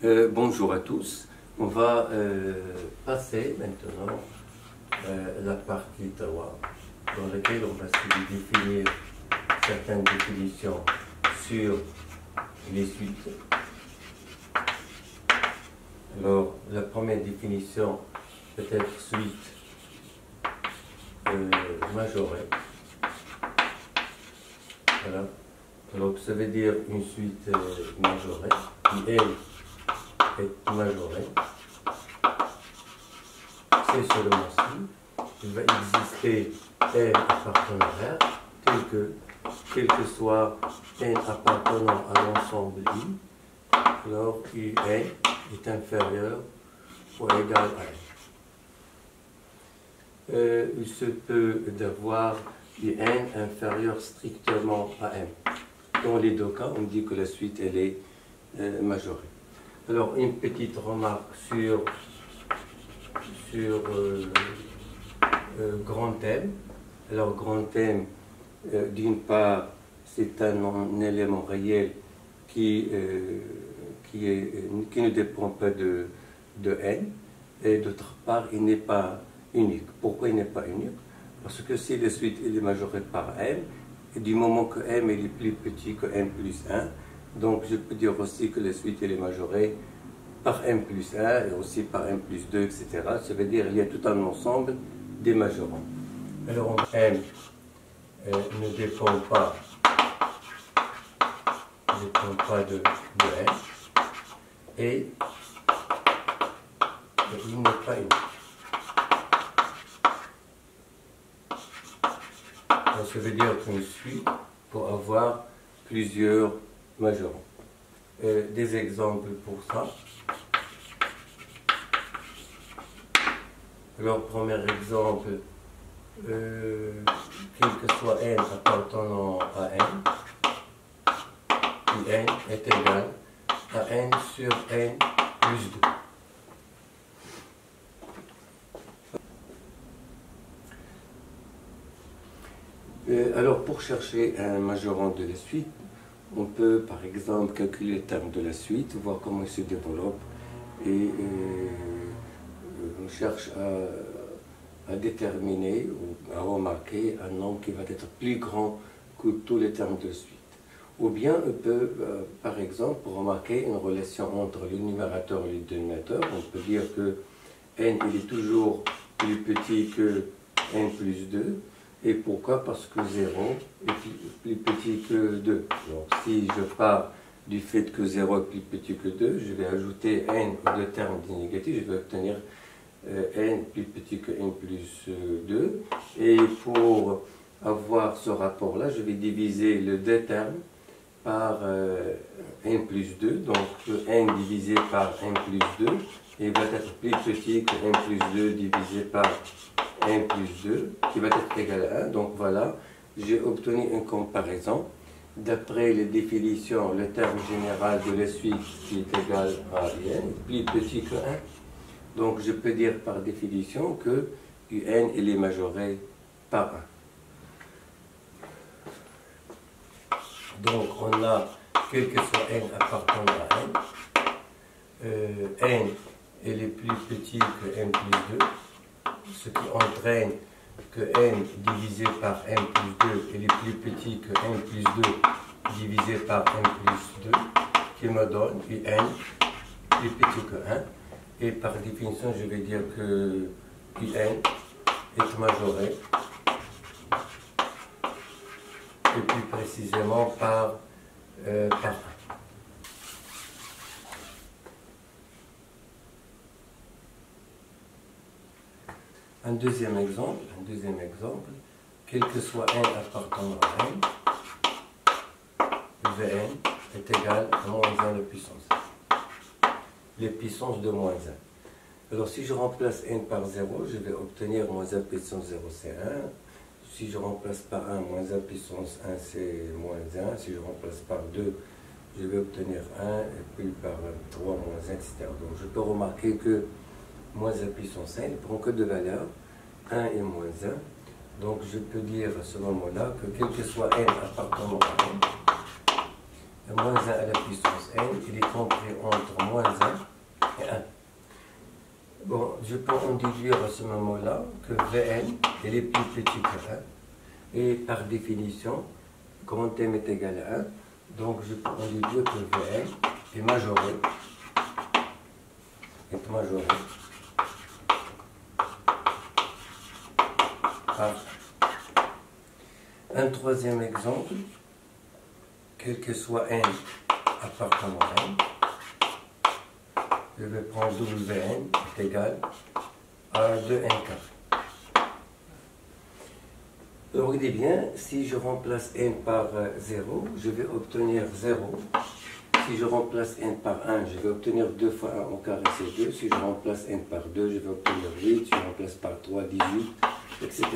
Bonjour à tous. On va passer maintenant la partie 3 dans laquelle on va essayer de définir certaines définitions sur les suites. Alors, la première définition peut être suite majorée. Voilà. Alors, ça veut dire une suite majorée qui est majorée. C'est seulement si il va exister n appartenant R, quel que soit n appartenant à l'ensemble I, alors UN est inférieur ou égal à n. Il se peut d'avoir UN inférieur strictement à M. Dans les deux cas, on dit que la suite elle est majorée. Alors, une petite remarque sur grand M. Alors, grand M, d'une part, c'est un élément réel qui ne dépend pas de N, et d'autre part, il n'est pas unique. Pourquoi il n'est pas unique? Parce que si la suite elle est majorée par M, et du moment que M est plus petit que M plus 1, donc je peux dire aussi que la suite elle est majorée par M plus 1 et aussi par M plus 2, etc. Ça veut dire qu'il y a tout un ensemble des majorants. Alors M ne dépend pas de M et il n'est pas unique. Donc, ça veut dire qu'on suit pour avoir plusieurs majorants. Des exemples pour ça. Alors, premier exemple, quel que soit n appartenant à n, puis n est égal à n sur n plus 2. Alors, pour chercher un majorant de la suite, on peut par exemple calculer les termes de la suite, voir comment ils se développent et on cherche à déterminer ou à remarquer un nombre qui va être plus grand que tous les termes de suite. Ou bien on peut par exemple remarquer une relation entre le numérateur et le dénominateur. On peut dire que n il est toujours plus petit que n plus 2. Et pourquoi? Parce que 0 est plus petit que 2. Donc si je pars du fait que 0 est plus petit que 2, je vais ajouter n aux deux termes négatifs, je vais obtenir n plus petit que n plus 2. Et pour avoir ce rapport-là, je vais diviser les deux termes par n plus 2. Donc n divisé par n plus 2 et va être plus petit que n plus 2 divisé par n plus 2 qui va être égal à 1. Donc voilà, j'ai obtenu une comparaison. D'après les définitions, le terme général de la suite qui est égal à n est plus petit que 1. Donc je peux dire par définition que un il est majoré par 1. Donc on a, quel que soit n appartenant à n il est plus petit que n plus 2. Ce qui entraîne que n divisé par n plus 2 il est plus petit que n plus 2 divisé par n plus 2, qui me donne un plus petit que 1. Et par définition, je vais dire que un est majoré, et plus précisément par 1. Un deuxième exemple, quel que soit n appartenant à n, Vn est égal à moins 1 la puissance 1. Les puissances de moins 1. Alors si je remplace n par 0, je vais obtenir moins 1 puissance 0, c'est 1. Si je remplace par 1, moins 1 puissance 1, c'est moins 1. Si je remplace par 2, je vais obtenir 1, et puis par 3, moins 1, etc. Donc je peux remarquer que moins 1 puissance 1 ne prend que deux valeurs, 1 et moins 1. Donc je peux dire à ce moment-là que quel que soit n appartenant à n, moins 1 à la puissance n, il est compris entre moins 1 et 1. Bon, je peux en déduire à ce moment-là que Vn est plus petit que 1. Et par définition, grand M est égal à 1. Donc je peux en déduire que Vn est majoré. Par un troisième exemple, quel que soit n appartenant à n, je vais prendre Wn est égal à 2n carré. Donc, regardez bien, si je remplace n par 0, je vais obtenir 0. Si je remplace n par 1, je vais obtenir 2 fois 1 au carré, c'est 2. Si je remplace n par 2, je vais obtenir 8. Si je remplace par 3, 18, etc.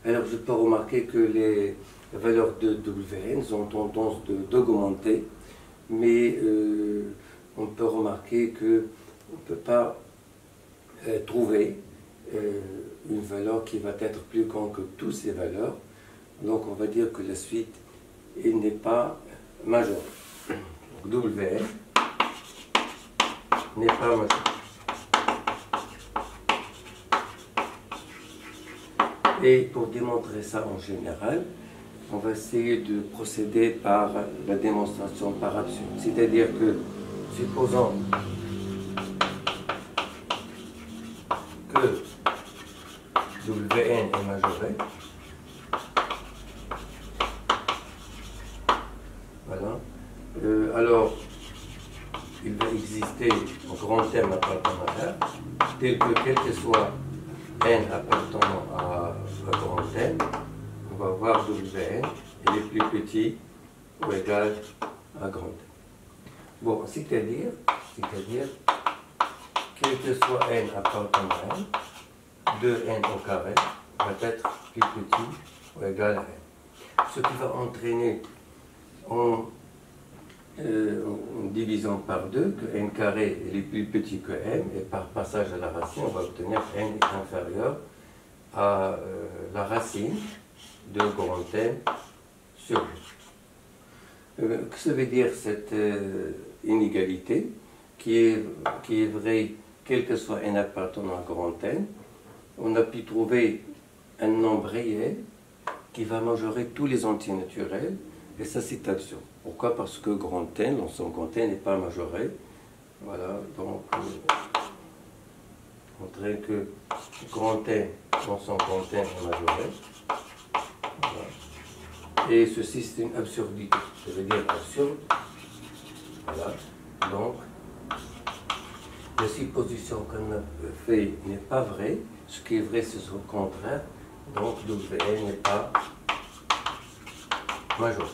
Alors, je peux remarquer que les valeurs de Wn ont tendance d'augmenter, mais on peut remarquer qu'on ne peut pas trouver une valeur qui va être plus grande que toutes ces valeurs. Donc, on va dire que la suite n'est pas majeure. Wn n'est pas majeur. Et pour démontrer ça en général, on va essayer de procéder par la démonstration par absurde. C'est-à-dire que, supposons que Wn est majoré, voilà, alors il va exister un grand M appartenant à R, tel que quel que soit n appartenant à grand M, on va voir Wn il est plus petit ou égal à grand M. Bon, c'est-à-dire, quel que soit n appartenant à n, 2n au carré va être plus petit ou égal à n. Ce qui va entraîner en divisant par 2 que n carré est plus petit que m, et par passage à la racine, on va obtenir n est inférieur à la racine de grand M sur 2. Que ça veut dire cette inégalité qui est vraie quel que soit n appartenant à grand M? On a pu trouver un nombre réel qui va majorer tous les entiers naturels, et ça c'est absurde. Pourquoi? Parce que grand N, l'ensemble grand N n'est pas majoré. Voilà, donc montrer que grand N, l'ensemble grand N est majoré. Voilà. Et ceci c'est une absurdité. Ça veut dire absurde. Voilà, donc la supposition qu'on a fait n'est pas vraie. Ce qui est vrai, c'est au contraire. Donc, Wn n'est pas majoré.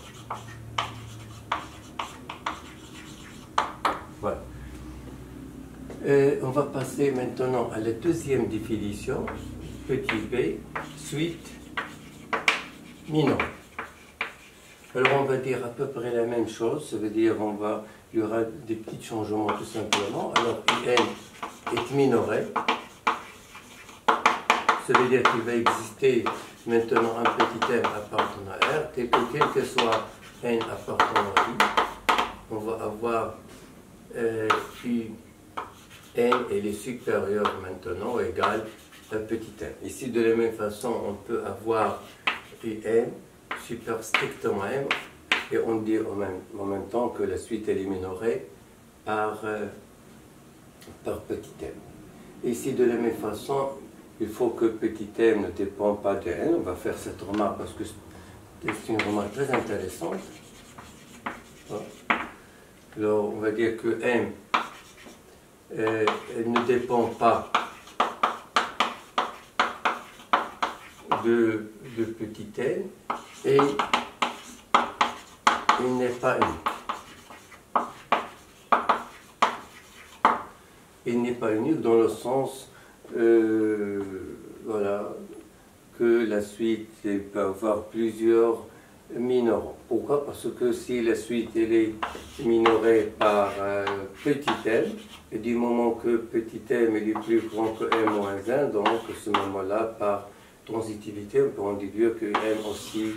Voilà. On va passer maintenant à la deuxième définition, petit b, suite mineure. Alors, on va dire à peu près la même chose. Ça veut dire il y aura des petits changements tout simplement. Alors, In est minoré. Ça veut dire qu'il va exister maintenant un petit m appartenant à R, tel que quel que soit n appartenant à I, on va avoir I n elle est supérieure maintenant ou égale à petit m. Ici, de la même façon, on peut avoir I n supérieur strictement à m, et on dit en même temps que la suite elle est minorée par petit m. Ici, de la même façon, il faut que petit m ne dépend pas de n. On va faire cette remarque parce que c'est une remarque très intéressante. Alors, on va dire que m elle ne dépend pas de petit m et il n'est pas unique. Il n'est pas unique dans le sens voilà, que la suite peut avoir plusieurs minorants. Pourquoi? Parce que si la suite elle est minorée par petit m, et du moment que petit m est plus grand que m moins 1, donc à ce moment-là, par transitivité, on peut en déduire que n aussi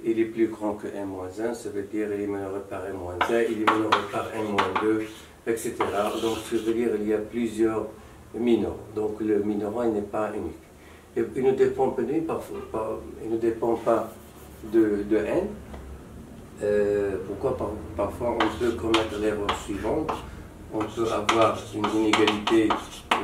il est plus grand que n-1, ça veut dire il est minoré par n-1, il est minoré par n-2, etc. Donc ça veut dire qu'il y a plusieurs minorants. Donc le minorant n'est pas unique. Et il ne dépend pas de n. Pourquoi parfois on peut commettre l'erreur suivante. On peut avoir une inégalité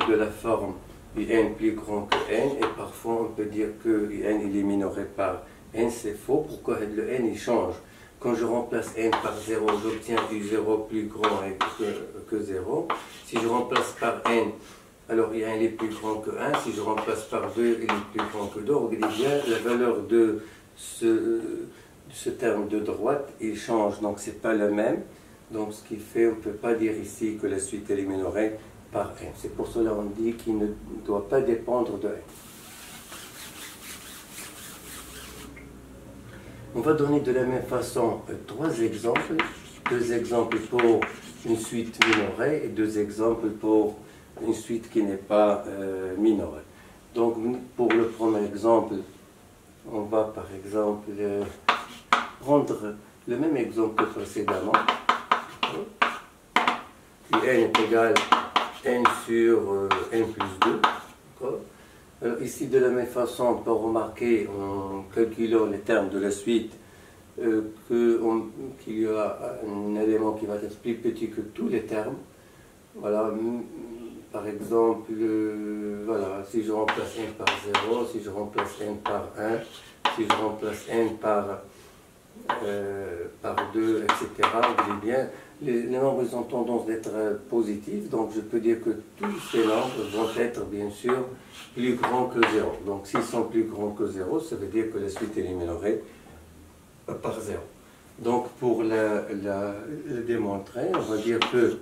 de la forme un plus grand que n, et parfois on peut dire que n il est minoré par n, c'est faux. Pourquoi le n il change? Quand je remplace n par 0, j'obtiens u0 plus grand que 0. Si je remplace par n, alors n est plus grand que 1. Si je remplace par 2, il est plus grand que 2. Regardez bien, la valeur de ce terme de droite, il change, donc c'est pas le même. Donc ce qui fait, on ne peut pas dire ici que la suite est minorée par n. C'est pour cela qu'on dit qu'il ne doit pas dépendre de n. On va donner de la même façon 3 exemples. 2 exemples pour une suite minorée et 2 exemples pour une suite qui n'est pas minorée. Donc pour le premier exemple, on va par exemple prendre le même exemple que précédemment. n est égal à n sur n plus 2. Alors ici, de la même façon, on peut remarquer, en calculant les termes de la suite, qu'il y a un élément qui va être plus petit que tous les termes. Voilà, par exemple, voilà, si je remplace n par 0, si je remplace n par 1, si je remplace n par 2, etc. Vous voyez bien, les nombres ont tendance d'être positifs, donc je peux dire que tous ces nombres vont être bien sûr plus grands que 0. Donc s'ils sont plus grands que 0, ça veut dire que la suite est minorée par 0. Donc pour le démontrer, on va dire que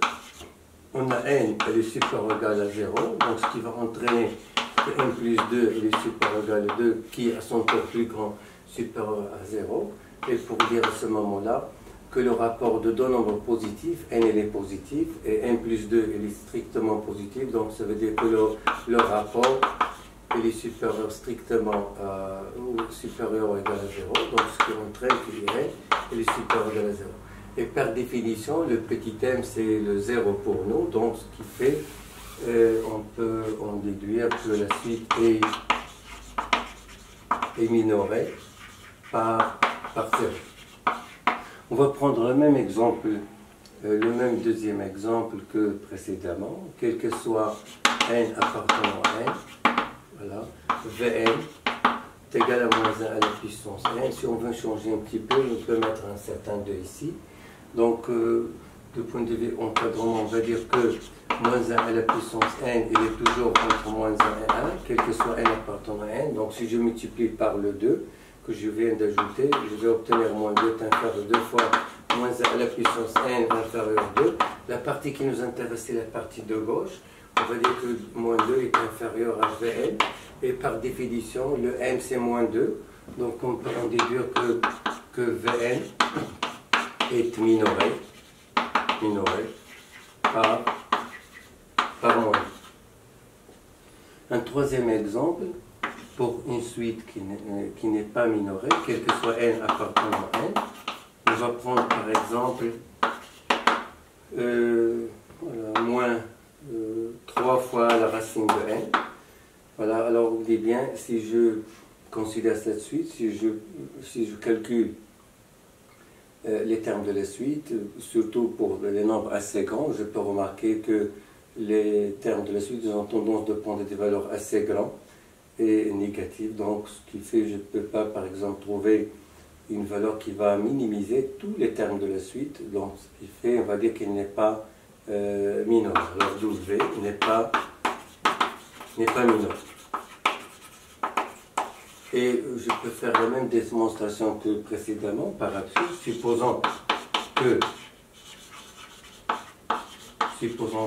on a n, elle est supérieure ou égale à 0, donc ce qui va entraîner que n plus 2 elle est supérieure ou égale à 2, qui est à son tour plus grand, supérieur à 0. Et pour dire à ce moment-là que le rapport de deux nombres positifs, n il est positif et n plus 2 il est strictement positif, donc ça veut dire que le rapport il est supérieur strictement ou supérieur ou égal à 0, donc ce qui entraîne que n il est supérieur ou égal à 0. Et par définition, le petit m c'est le 0 pour nous, donc ce qui fait, on peut en déduire que la suite est minorée par 0. On va prendre le même exemple, le même deuxième exemple que précédemment, quel que soit n appartenant à n, voilà, Vn est égal à moins 1 à la puissance n. Si on veut changer un petit peu, on peut mettre un certain 2 ici. Donc, du point de vue encadrement, on va dire que moins 1 à la puissance n, il est toujours entre moins 1 et 1, quel que soit n appartenant à n. Donc, si je multiplie par le 2, que je viens d'ajouter, je vais obtenir moins 2 est inférieur 2 fois moins 1 à la puissance n inférieur 2. La partie qui nous intéresse, c'est la partie de gauche. On va dire que moins 2 est inférieur à Vn. Et par définition, le m c'est moins 2. Donc on peut en déduire que Vn est minoré par moins 2. Un troisième exemple, pour une suite qui n'est pas minorée, quel que soit n appartenant à n, on va prendre par exemple voilà, moins 3 fois la racine de n. Voilà, alors vous dites bien, si je considère cette suite, si je calcule les termes de la suite, surtout pour les nombres assez grands, je peux remarquer que les termes de la suite ont tendance de prendre des valeurs assez grandes et négatives, donc ce qui fait que je ne peux pas par exemple trouver une valeur qui va minimiser tous les termes de la suite, donc ce qui fait, on va dire qu'il n'est pas minoré. Alors W n'est pas minoré. Et je peux faire la même démonstration que précédemment, par absurde, supposons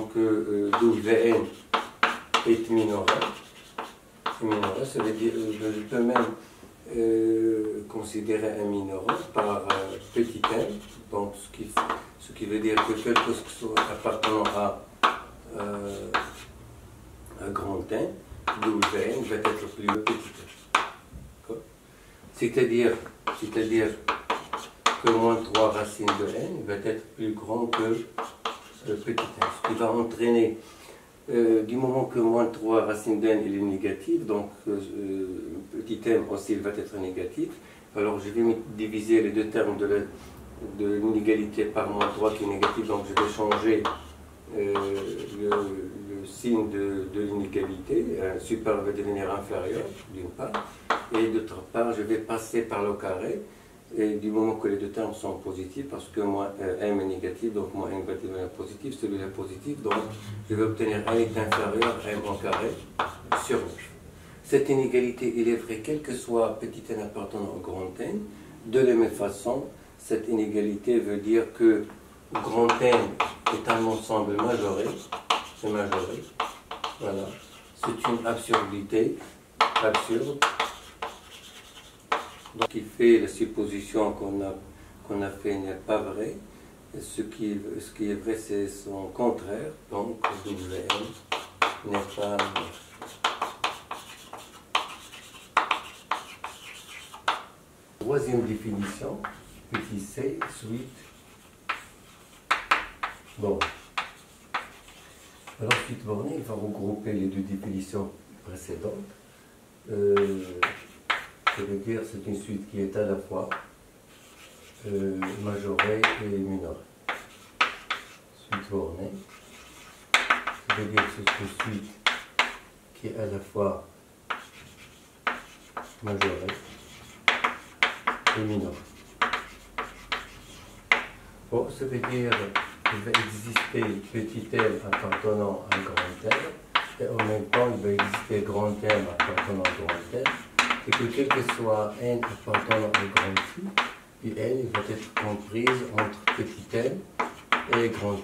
que Wn est minoré, ça veut dire que je peux même considérer un minoré par petit m, donc ce qui veut dire que quelque chose appartenant à grand n, Wn va être plus petit m. C'est-à-dire que moins 3 racine de n va être plus grand que petit n, ce qui va entraîner, du moment que moins 3 racine de n il est négatif, donc petit n aussi il va être négatif, alors je vais diviser les deux termes de l'inégalité par moins 3 qui est négatif, donc je vais changer le signe de l'inégalité, supérieur va devenir inférieur d'une part, et d'autre part je vais passer par le carré, et du moment que les deux termes sont positifs, parce que moins m est négatif, donc moins m va devenir positif, celui-là positif, donc je vais obtenir n est inférieur à m au carré sur 9. Cette inégalité, il est vrai, quel que soit petit n appartenant au grand n, de la même façon, cette inégalité veut dire que grand n est un ensemble majoré, voilà, c'est une absurdité, absurde, donc qui fait la supposition qu'on a fait n'est pas vrai, et ce qui est vrai c'est son contraire, donc Wn n'est pas vrai. Troisième définition, petit c, suite. Bon. Alors, suite bornée, il va regrouper les deux définitions précédentes. Ça veut dire que c'est une suite qui est à la fois majorée et minorée. Suite bornée. Ça veut dire que c'est une suite qui est à la fois majorée et minorée. Bon, ça veut dire qu'il va exister petit m appartenant à grand M, et en même temps il va exister grand M appartenant à grand M, et que quel que soit n appartenant à grand I, n va être comprise entre petit m et grand M.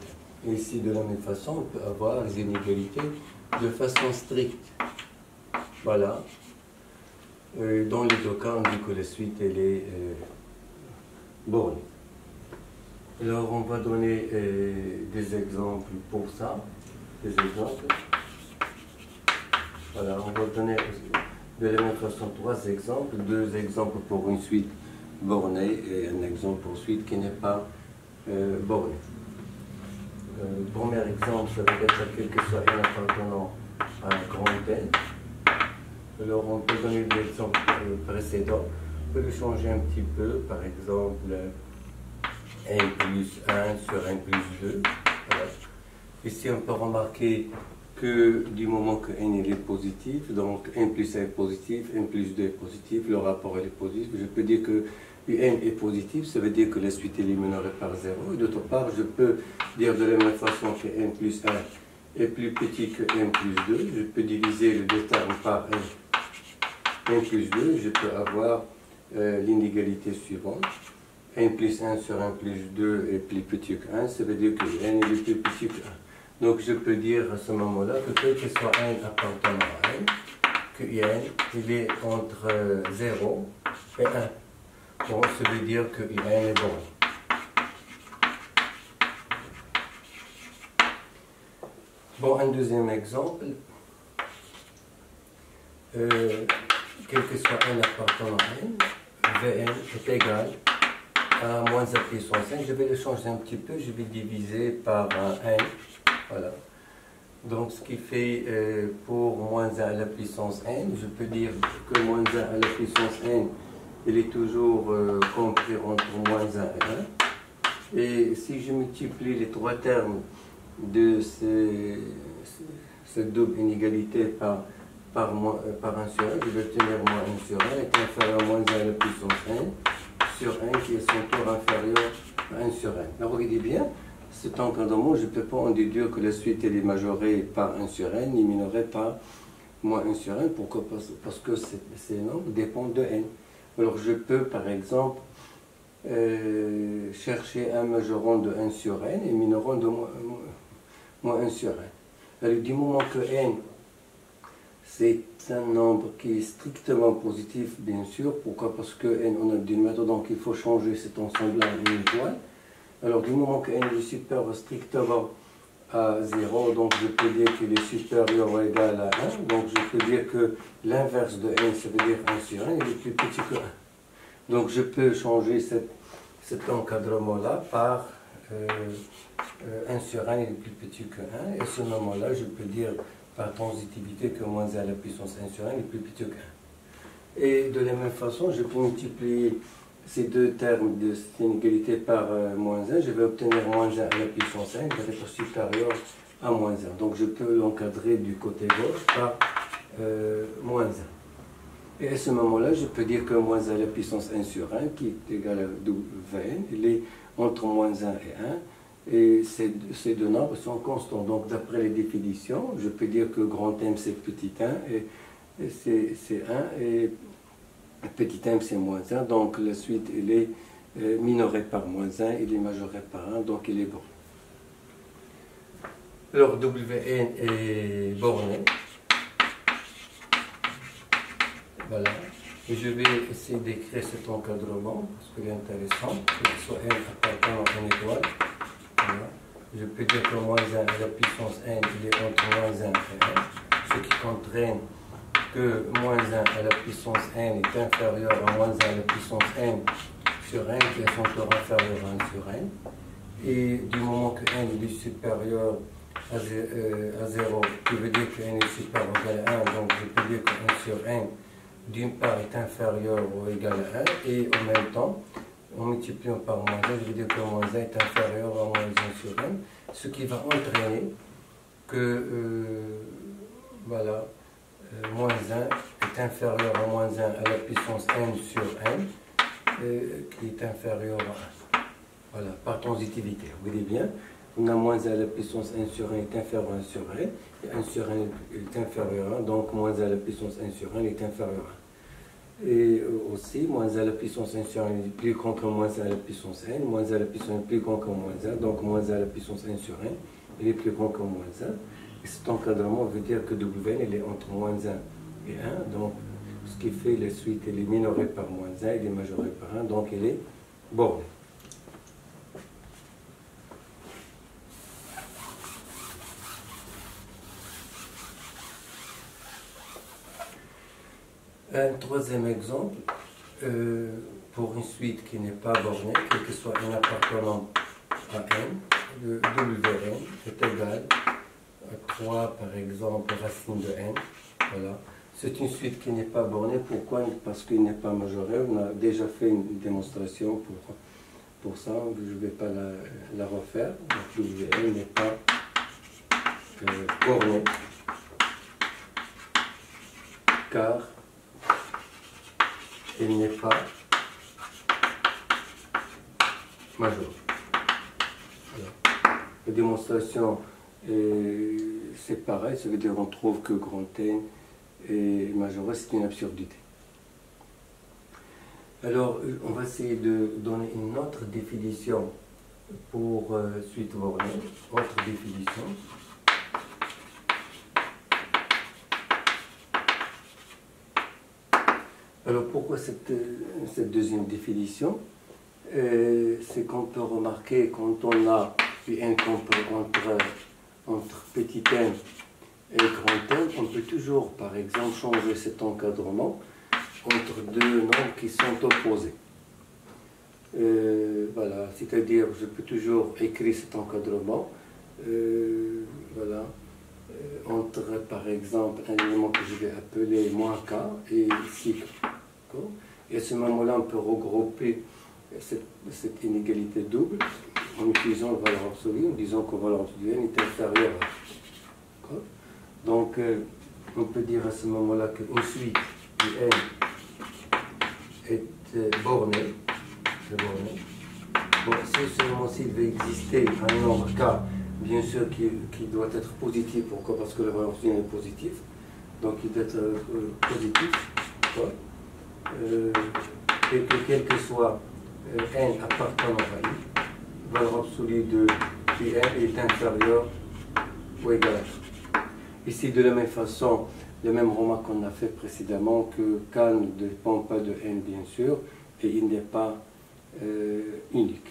Et ici, de la même façon, on peut avoir les inégalités de façon stricte. Voilà. Dans les deux cas, on dit que la suite elle est bornée. Alors, on va donner des exemples pour ça. Des exemples. Voilà, on va donner de la même façon 3 exemples. 2 exemples pour une suite bornée et un exemple pour une suite qui n'est pas bornée. Le premier exemple, ça va être quel que soit n appartenant à un grand N. Alors, on peut donner l'exemple précédent. On peut le changer un petit peu. Par exemple, n plus 1 sur n plus 2. Voilà. Ici, on peut remarquer que du moment que n est positif, donc n plus 1 est positif, n plus 2 est positif, le rapport est positif, je peux dire que n est positif, ça veut dire que la suite est minorée par 0. Et d'autre part, je peux dire de la même façon que n plus 1 est plus petit que n plus 2. Je peux diviser les deux termes par n plus 2. Je peux avoir l'inégalité suivante. n plus 1 sur n plus 2 est plus petit que 1. Ça veut dire que n est plus petit que 1. Donc je peux dire à ce moment-là que quel que soit n appartenant à n, que n il est entre 0 et 1. Bon, ça veut dire que n est bon. Bon, un deuxième exemple. Quel que soit n appartenant à n, Vn est égal à moins a puissance 5. Je vais le changer un petit peu, je vais diviser par n. Voilà. Donc, ce qui fait pour moins 1 à la puissance n, je peux dire que moins 1 à la puissance n, il est toujours compris entre moins 1 et 1. Et si je multiplie les trois termes de cette double inégalité par 1 sur 1, je vais obtenir moins 1 sur 1 est inférieur à moins 1 à la puissance n sur 1 qui est son tour inférieur à 1 sur 1. Alors, regardez bien. C'est encadrement, je ne peux pas en déduire que la suite elle est majorée par 1 sur n et minorée par moins 1 sur n. Pourquoi? Parce que ces nombres dépendent de n. Alors je peux par exemple chercher un majorant de 1 sur n et minorant de moins 1 sur n. Alors du moment que n c'est un nombre qui est strictement positif, bien sûr. Pourquoi? Parce que n on a d'une méthode, donc il faut changer cet ensemble-là en une étoile. Alors, du moment que n est supérieur strictement à 0, donc je peux dire qu'il est supérieur ou égal à 1. Donc, je peux dire que l'inverse de n, ça veut dire 1 sur 1, il est plus petit que 1. Donc je peux changer cet encadrement-là par 1 sur 1 est plus petit que 1, et à ce moment-là, je peux dire par transitivité que moins 1 à la puissance 1 sur 1 est plus petit que 1. Et de la même façon, je peux multiplier ces deux termes de cette inégalité par moins 1, je vais obtenir moins 1 à la puissance 1 qui va être supérieur à moins 1. Donc je peux l'encadrer du côté gauche par moins 1. Et à ce moment-là, je peux dire que moins 1 à la puissance 1 sur 1, qui est égal à Vn, il est entre moins 1 et 1, et ces deux nombres sont constants. Donc d'après les définitions, je peux dire que grand M c'est petit 1, et c'est 1, et petit m c'est moins 1, donc la suite elle est minorée par moins 1, il est majoré par 1, donc il est borné. Alors Wn est borné. Voilà. Et je vais essayer d'écrire cet encadrement parce qu'il est intéressant, que ce soit n appartenant à une étoile. Voilà. Je peux dire que moins 1 à la puissance n il est entre moins 1 et 1, ce qui entraîne que moins 1 à la puissance n est inférieur à moins 1 à la puissance n sur n, qui est son tour inférieur à 1 sur n. Et du moment que n est supérieur à 0, qui veut dire que n est supérieur à 1, donc je peux dire que 1 sur n, d'une part, est inférieur ou égal à 1, et en même temps, en multipliant par moins 1, je veux dire que moins 1 est inférieur à moins 1 sur n, ce qui va entraîner que, voilà, moins 1 est inférieur à moins 1 à la puissance n sur n, qui est inférieur à 1. Voilà, par transitivité. Vous voyez bien, on a moins 1 à la puissance n sur 1 est inférieur à 1 sur n, et 1 sur n est inférieur à 1, donc moins 1 à la puissance n sur 1 est inférieur à 1. Et aussi, moins 1 à la puissance n sur 1 est plus grand que moins 1 à la puissance n, moins 1 à la puissance n est plus grand que moins 1, donc moins 1 à la puissance n sur n, il est plus grand que moins 1. Et cet encadrement veut dire que Wn il est entre moins 1 et 1, donc ce qui fait la suite, elle est minorée par moins 1, il est majoré par 1, donc il est borné. Un troisième exemple, pour une suite qui n'est pas bornée, quel que soit n appartenant à n, le Wn est égal à 3, par exemple, racine de n. Voilà. C'est une suite qui n'est pas bornée. Pourquoi? Parce qu'il n'est pas majoré. On a déjà fait une démonstration pour ça. Je ne vais pas la refaire. Donc, Wn n'est pas borné, car il n'est pas majoré. Voilà. La démonstration, c'est pareil, ça veut dire qu'on trouve que grand N est majoré, c'est une absurdité. Alors, on va essayer de donner une autre définition pour suite bornée, autre définition. Alors pourquoi cette deuxième définition? C'est qu'on peut remarquer quand on a un compte entre petit n et grand n, on peut toujours par exemple changer cet encadrement entre deux nombres qui sont opposés. Voilà, c'est-à-dire je peux toujours écrire cet encadrement voilà, entre par exemple un élément que je vais appeler moins k et ici k. Et à ce moment-là, on peut regrouper cette inégalité double en utilisant la valeur absolue, en disant que la valeur absolue n est inférieure à 1. Donc, on peut dire à ce moment-là qu'une suite de n est bornée. Bon, c'est seulement s'il va exister un nombre k, bien sûr, qui doit être positif. Pourquoi? Parce que la valeur absolue est positive. Donc, il doit être positif. Et que quel que soit n appartenant à i, la valeur absolue de Pn est inférieure ou égale à 1. Ici, de la même façon, la même remarque qu'on a fait précédemment, que k ne dépend pas de n, bien sûr, et il n'est pas unique.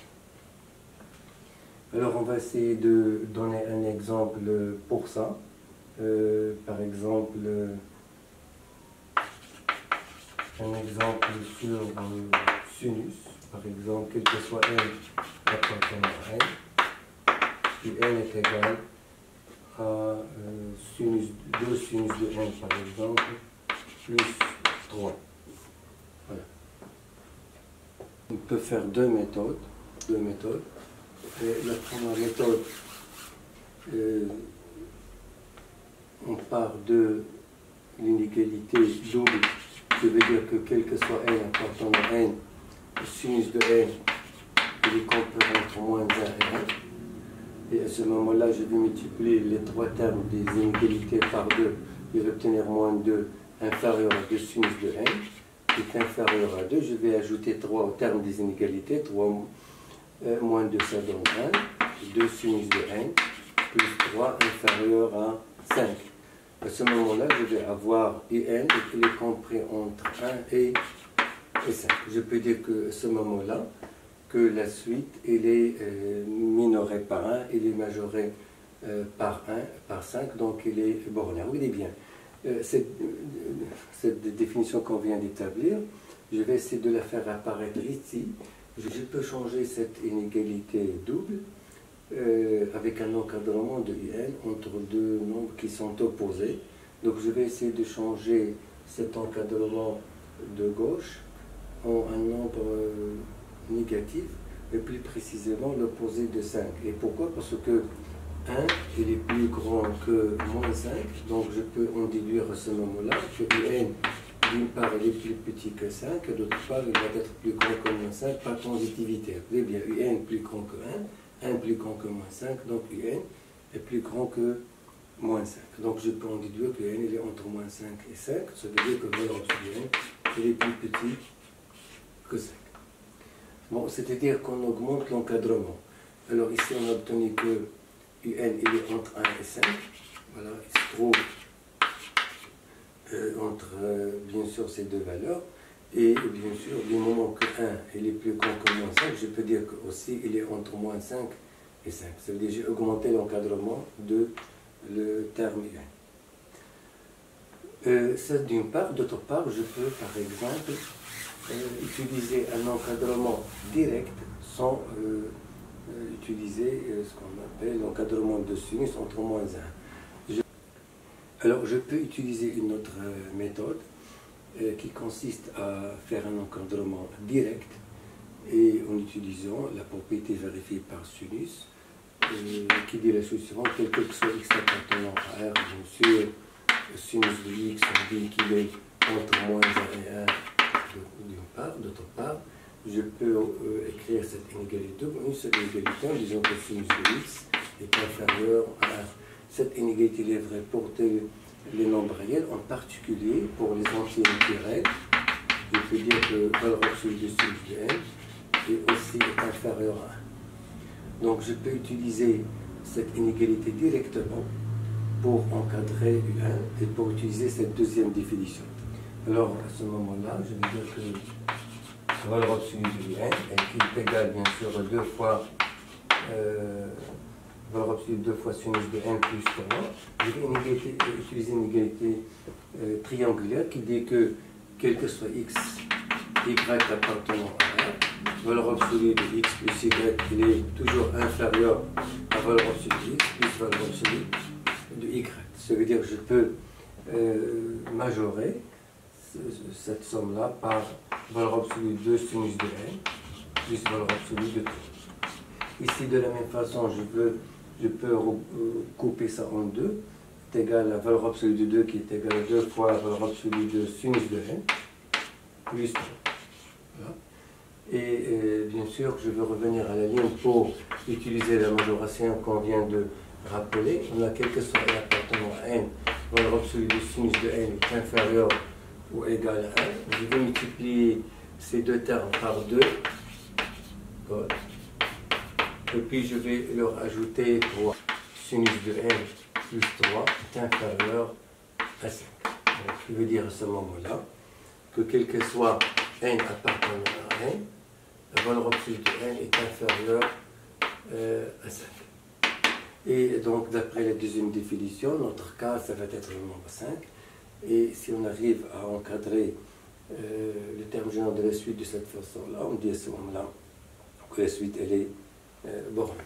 Alors, on va essayer de donner un exemple pour ça. Par exemple, un exemple sinus, par exemple, quel que soit n appartenant à n, et n est égal à sinus, 2 sinus de n par exemple, plus 3. Voilà. On peut faire deux méthodes. Et la première méthode, on part de l'inégalité double, qui veut dire que quel que soit n appartenant à n, le sinus de n, il est compris entre moins 1 et 1. Et à ce moment-là, je vais multiplier les trois termes des inégalités par 2. Je vais obtenir moins 2 inférieur à 2 sinus de n, qui est inférieur à 2. Je vais ajouter 3 au terme des inégalités. 3 moins 2, ça donne 1. 2 sinus de n, plus 3 inférieur à 5. À ce moment-là, je vais avoir un, et il est compris entre 1 et 5. Je peux dire qu'à ce moment-là, que la suite, elle est minorée par 1, elle est majorée par 1, par 5, donc elle est bornée. Vous voyez bien, cette définition qu'on vient d'établir, je vais essayer de la faire apparaître ici. Je peux changer cette inégalité double avec un encadrement de un entre deux nombres qui sont opposés. Donc je vais essayer de changer cet encadrement de gauche en un nombre négatif, et plus précisément l'opposé de 5. Et pourquoi? Parce que 1 il est plus grand que moins 5, donc je peux en déduire à ce moment-là que n, d'une part, il est plus petit que 5, et d'autre part, il va être plus grand que moins 5 par transitivité. Vous voyez bien, un plus grand que 1 plus grand que moins 5, donc un est plus grand que moins 5. Donc je peux en déduire que n il est entre moins 5 et 5, ça veut dire que le valeur absolue n il est plus petit que 5. Bon, c'est-à-dire qu'on augmente l'encadrement. Alors ici, on a obtenu que un il est entre 1 et 5. Voilà, il se trouve entre, bien sûr, ces deux valeurs. Et bien sûr, du moment que 1 il est plus grand que moins 5, je peux dire que aussi il est entre moins 5 et 5. Ça veut dire que j'ai augmenté l'encadrement de le terme un. Ça d'une part. D'autre part, je peux par exemple utiliser un encadrement direct sans utiliser ce qu'on appelle l'encadrement de sinus entre moins 1. Alors je peux utiliser une autre méthode qui consiste à faire un encadrement direct et en utilisant la propriété vérifiée par sinus qui dit la chose suivante: quel que soit x appartenant à R, bien sûr, sinus de x, on dit qu'il est entre moins 1 et 1 d'une part. D'autre part, je peux écrire cette inégalité, une seule inégalité, en disant que sinus de x est inférieur à 1. Cette inégalité est vraie pour les nombres réels, en particulier pour les entiers naturels. Je peux dire que la valeur absolue de sinus de n est aussi inférieure à 1. Donc je peux utiliser cette inégalité directement pour encadrer U1 et pour utiliser cette deuxième définition. Alors à ce moment-là, je vais dire que la valeur absolue de U1 qui est égale bien sûr 2 fois valeur absolue 2 fois sinus de n plus 3. Je vais utiliser une égalité triangulaire qui dit que quel que soit x, y appartenant à R, valeur absolue de x plus y, il est toujours inférieur à valeur absolue de x plus valeur absolue de y. Ça veut dire que je peux majorer cette somme-là par valeur absolue de sinus de n plus valeur absolue de 3. Ici, de la même façon, je peux couper ça en deux. C'est égal à la valeur absolue de 2 qui est égale à 2 fois la valeur absolue de sinus de n plus 3. Voilà. Et bien sûr, je veux revenir à la ligne pour utiliser la majoration qu'on vient de rappeler. On a quel que soit n appartenant à n, valeur absolue de sinus de n est inférieure ou égale à 1. Je vais multiplier ces deux termes par 2. Et puis je vais leur ajouter 3. Sinus de n plus 3 est inférieur à 5. Donc, ce qui veut dire à ce moment-là que quel que soit n appartenant à n, la valeur absolue de n est inférieure à 5. Et donc, d'après la deuxième définition, notre cas, ça va être le nombre 5. Et si on arrive à encadrer le terme général de la suite de cette façon-là, on dit à ce moment-là que la suite elle est bornée.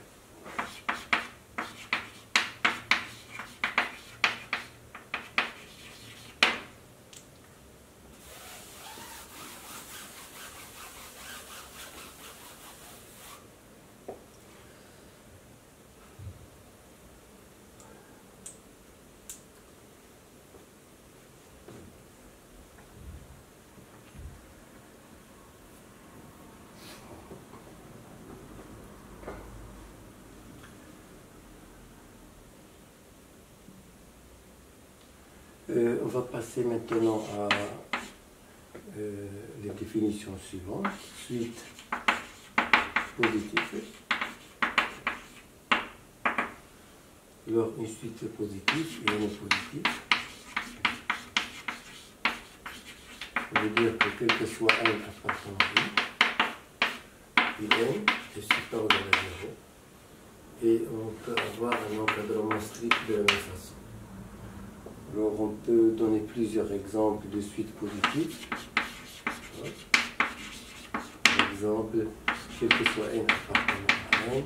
On va passer maintenant à les définitions suivantes. Suite positive. Alors, une suite positive et une positive. Ça veut dire que quel que soit n appartenant à i, n est supérieur à 0. Et on peut avoir un encadrement strict de la même façon. Alors, on peut donner plusieurs exemples de suites positives. Par exemple, quel que soit n appartenant à n,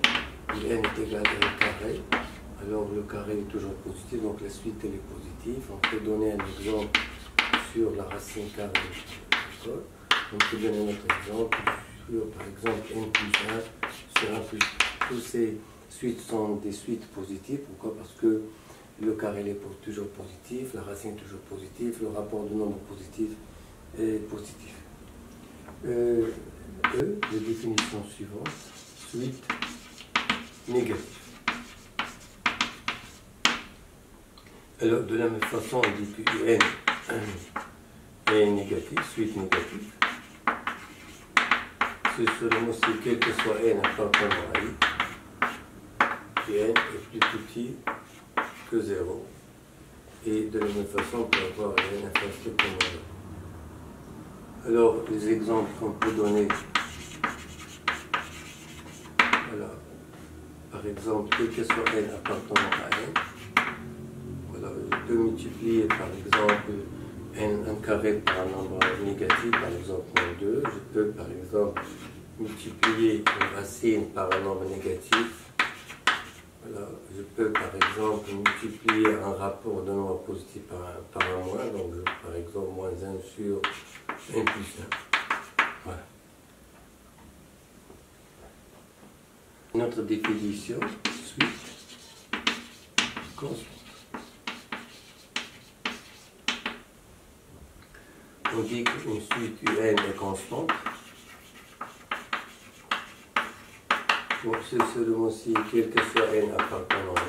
et n est égal à n carré, alors le carré est toujours positif, donc la suite elle est positive. On peut donner un exemple sur la racine carrée de l'école. On peut donner un autre exemple sur, par exemple, n plus 1 sur 1 plus 1. Toutes ces suites sont des suites positives. Pourquoi? Parce que le carré est toujours positif, la racine est toujours positive, le rapport de nombre positif est positif. Les définitions suivantes, suite négative. Alors, de la même façon, on dit que n est négatif, suite négative. C'est seulement si quel que soit n appartenant à i, n est plus petit que 0. Et de la même façon, on peut avoir n inférieur que 0. Alors, les exemples qu'on peut donner, voilà, par exemple, quel que soit n appartenant à n, voilà, je peux multiplier par exemple n carré par un nombre négatif, par exemple 2. Je peux par exemple multiplier une racine par un nombre négatif. Voilà, je peux par exemple multiplier un rapport de nombre positif par un moins, donc par exemple moins 1 sur n plus 1. Voilà. Notre définition, suite constante. On dit qu'une suite un est constante. Donc c'est seulement si quel que soit n appartenant à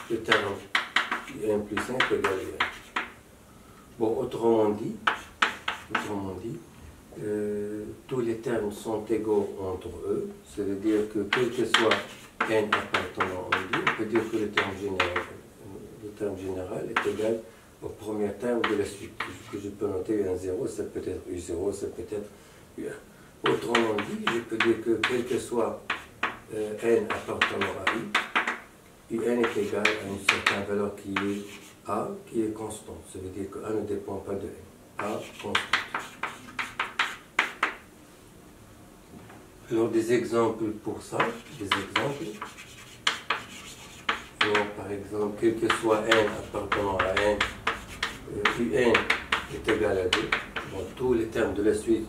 i, le terme n plus 1 est égal à 1. Bon, autrement dit, tous les termes sont égaux entre eux. Ça veut dire que quel que soit n appartenant à i, on peut dire que le terme général est égal au premier terme de la suite. Que je peux noter un 0, ça peut être u0, ça peut être u1. Autrement dit, je peux dire que quel que soit n appartenant à i, un est égal à une certaine valeur qui est a, qui est constante. Ça veut dire que a ne dépend pas de n. A constante. Alors des exemples pour ça, des exemples. Alors, par exemple, quel que soit n appartenant à n, un est égal à 2. Donc tous les termes de la suite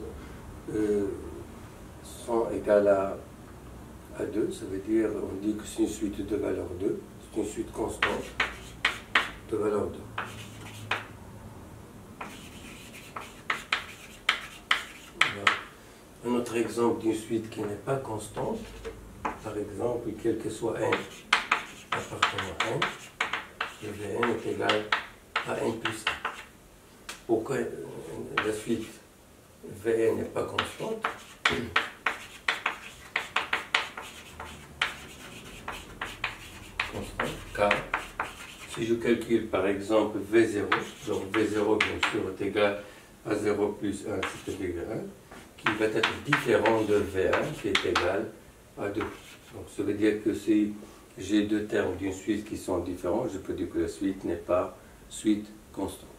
sont égaux à 2. Ça veut dire, on dit que c'est une suite de valeur 2. C'est une suite constante de valeur 2. Voilà. Un autre exemple d'une suite qui n'est pas constante, par exemple, quel que soit n appartenant à n, le Vn est égal à n plus 1. Pourquoi la suite Vn n'est pas constante? Car si je calcule par exemple V0, donc V0 bien sûr est égal à 0 plus 1, c'est-à-dire 1, qui va être différent de V1 qui est égal à 2. Donc ça veut dire que si j'ai deux termes d'une suite qui sont différents, je peux dire que la suite n'est pas suite constante.